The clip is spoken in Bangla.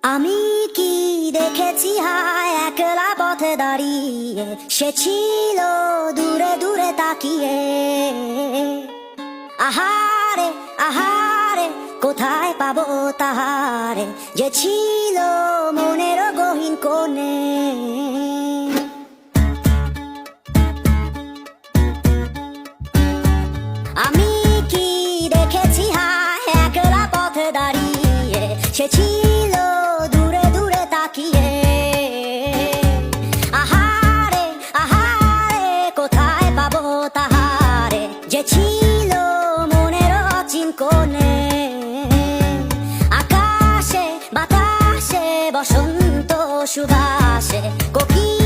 আমি কি দেখেছি হায় একলা পথে দাঁড়িয়ে, সে ছিল দূরে দূরে তাকিয়ে। আহারে আহারে কোথায় পাবো তাহারে, যে ছিল মনের গহীন কোণে। আমি কি দেখেছি হায় একলা পথে দাঁড়িয়ে, সে ছিল দূরে দূরে তাকিয়ে। আহারে আহারে কোথায় পাবো তাহারে, যে ছিল মনের অচিন কোণে। আকাশে বাতাসে বসন্ত সুবাসে কোকিল